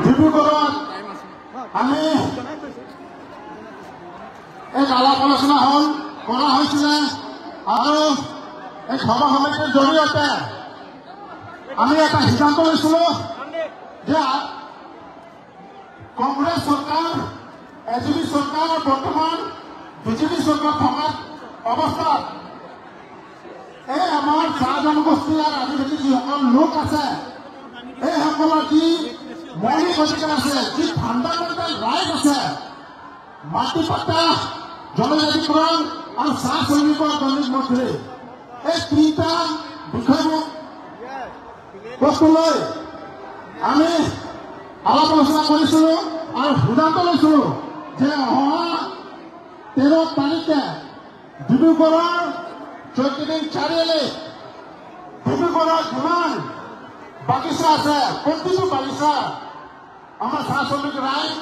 ডিব্ৰুগড়ত আমি এক আলাপ আলোচনা কৰা হৈছিলে আৰু এই সভা সমিতিৰ জৰিয়তে আমি এটা সিদ্ধান্ত লৈছিলো যে কংগ্ৰেছ চৰকাৰ এজিপি চৰকাৰ বৰ্তমান বিজেপি চৰকাৰ থকা অৱস্থাত এই আমাৰ চাহ জনগোষ্ঠী আৰু আদিবাসী যিসকল লোক আছে এইসকলৰ যি মৌলিক অধিকাৰ আছে যি ফাণ্ডামেণ্টেল ৰাইট আছে মাটি পট্টা জনজাতিকৰণ আৰু চাহ শ্ৰমিকৰ দৈনিক মজুৰি এই তিনিটা বিষয়বোৰ বস্তু লৈ আমি আলাপ আলোচনা কৰিছিলো আৰু সিদ্ধান্ত লৈছিলো যে অহা 13 তাৰিখে ডিব্ৰুগড়ৰ চৈকিদিন চাৰিআলি ডিব্ৰুগড়ৰ যিমান বাগিচা আছে প্ৰতিটো বাগিচা আমাৰ চাহ শ্ৰমিক ৰাইজ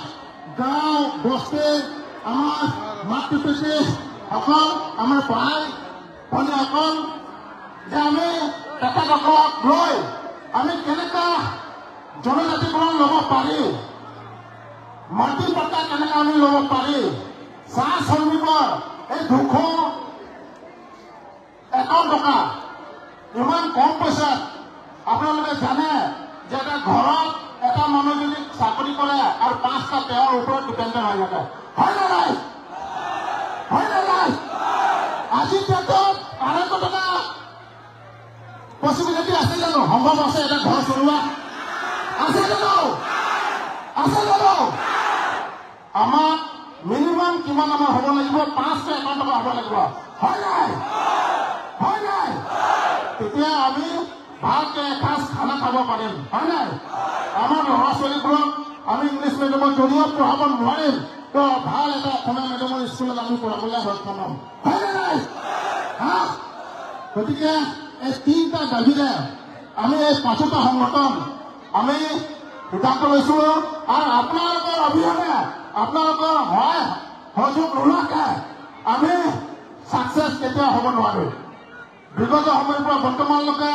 গাঁও বস্তি আমাৰ মাতৃ পিতৃ সকল আমাৰ ভাই ভনীসকল যে আমি তেখেতসকলক লৈ আমি কেনেকা জনজাতিকৰণ ল'ব পাৰি মাটি পট্টা কেনেকা আমি ল'ব পাৰি চাহ শ্ৰমিকৰ এই 251 টকা ইমান কম পইচাত আপোনালোকে জানে যে এটা ঘৰত এটা মানুহ যদি চাকৰি কৰে আৰু 5টা তেওঁৰ ওপৰত ডিপেণ্ডেণ্ট হৈ থাকে হয় নে নাই আজিৰ ডেটত 250 টকা পচিবিলিটি আছে জানো সম্ভৱ আছে এটা ঘৰ চলোৱা আছে জানো আমাৰ মিনিমাম কিমান আমাৰ হ'ব লাগিব 551 টকা হ'ব লাগিব হয় নাই তেতিয়া আমি ভালকে এসাঁজ খানা খাব পাৰিম হয় নাই আমাৰ ল'ৰা ছোৱালীবোৰক আমি ইংলিছ মিডিয়ামৰ জৰিয়ত পঢ়াব নোৱাৰিম তো ভাল এটা অসমীয়া মিডিয়ামৰ স্কুলত আমি পঢ়াবলৈ সক্ষম হ'ম হয় নাই গতিকে এই 3টা দাবীৰে আমি এই 5টা সংগঠন আমি সিদ্ধান্ত লৈছিলো আৰু আপোনালোকৰ অবিহনে আপোনালোকৰ সহযোগ নোলোৱাকে আমি ছাকচেছ কেতিয়াও হ'ব নোৱাৰো বিগত সময়ৰ পৰা বৰ্তমানলৈকে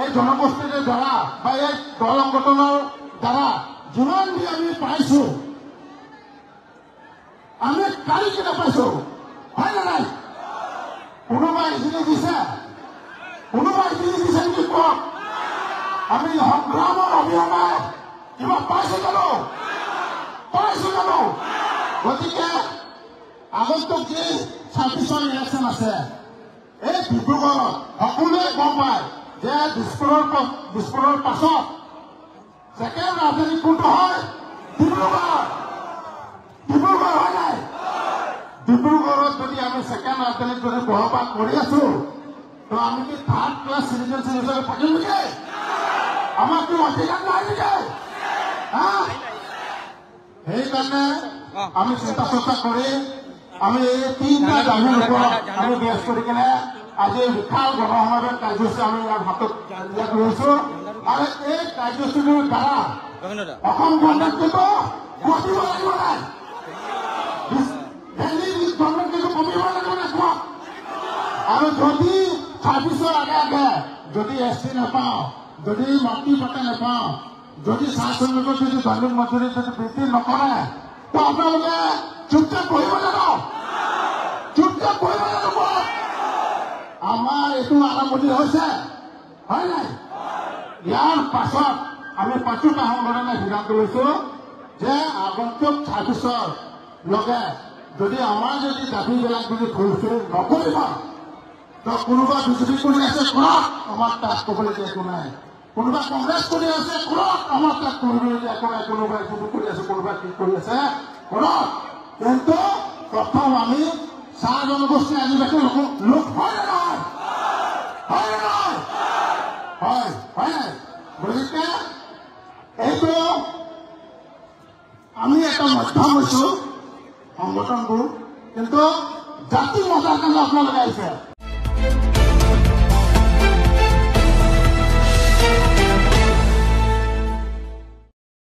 এই জনগোষ্ঠীৰ দ্বাৰা বা এই দল সংগঠনৰ দ্বাৰা যিমান দি আমি পাইছো আমি কালি কিনে পাইছো হয় নে নাই কোনোবাই এইখিনি দিছে নেকি কওক আমি সংগ্ৰামৰ অবিহনে কিবা পাইছো জানো গতিকে আগন্তুক যি 26ৰ ইলেকশ্যন আছে এই ডিব্ৰুগড়ত সকলোৱে গম পায় যে দিছপুৰৰ পাছত ছেকেণ্ড ৰাজধানী কোনটো হয় ডিব্ৰুগড় হয় নাই ডিব্ৰুগড়ত যদি আমি ছেকেণ্ড ৰাজধানীত যদি বসবাস কৰি আছো তো আমি কি 3rd ক্লাছ চিটিজেনশ্বিপ হিচাপে থাকিম নেকি আমাৰ কি অধিকাৰ নাই নেকি সেইকাৰণে আমি চিন্তা চৰ্চা কৰি আমি এই 3টা দাবীৰ ওপৰত আমি বেছ কৰি কিনে আজি বিশাল গণসমাবেশ কাৰ্যসূচী আমি ইয়াৰ হাতত লৈছো আৰু এই কাৰ্যসূচীৰ দ্বাৰা অসম গণতন্ত্ৰটো গঢ়িব লাগিব নাই দিল্লী গণতন্ত্ৰটো কমিব লাগিব নাই কোৱা আৰু যদি 26ৰ আগে যদি SC নাপাওঁ যদি মাটি পট্টা নাপাওঁ যদি চাহ শ্ৰমিকৰ যদি দৈনিক মজুৰি যদি বৃদ্ধি নকৰে তো আপোনালোকে চুপচাপ বহিব জানো আমাৰ এইটো আৰম্ভণি হৈছে হয় নাই ইয়াৰ পাছত আমি 5টা সংগঠনে সিদ্ধান্ত লৈছো যে আগন্তুক 26ৰ লগে যদি আমাৰ যদি দাবীবিলাক যদি ফুলফিল নকৰিব তো কোনোবা বিজেপি কৰি আছে কৰক আমাৰ তাত ক'বলৈ একো নাই কোনোবা কংগ্ৰেছ কৰি আছে কৰক আমাৰ তাত কৰিবলৈ একো নাই কোনোবাই কি কৰি আছে কোনোবাই কি কৰি আছে কৰক কিন্তু প্ৰথম আমি চাহ জনগোষ্ঠী আদিবাসী লোক হয় নাই গতিকে এইটো আমি এটা মধ্যম হৈছো সংগঠনবোৰ কিন্তু জাতি মজাৰ কাৰণে আপোনালোকে আহিছে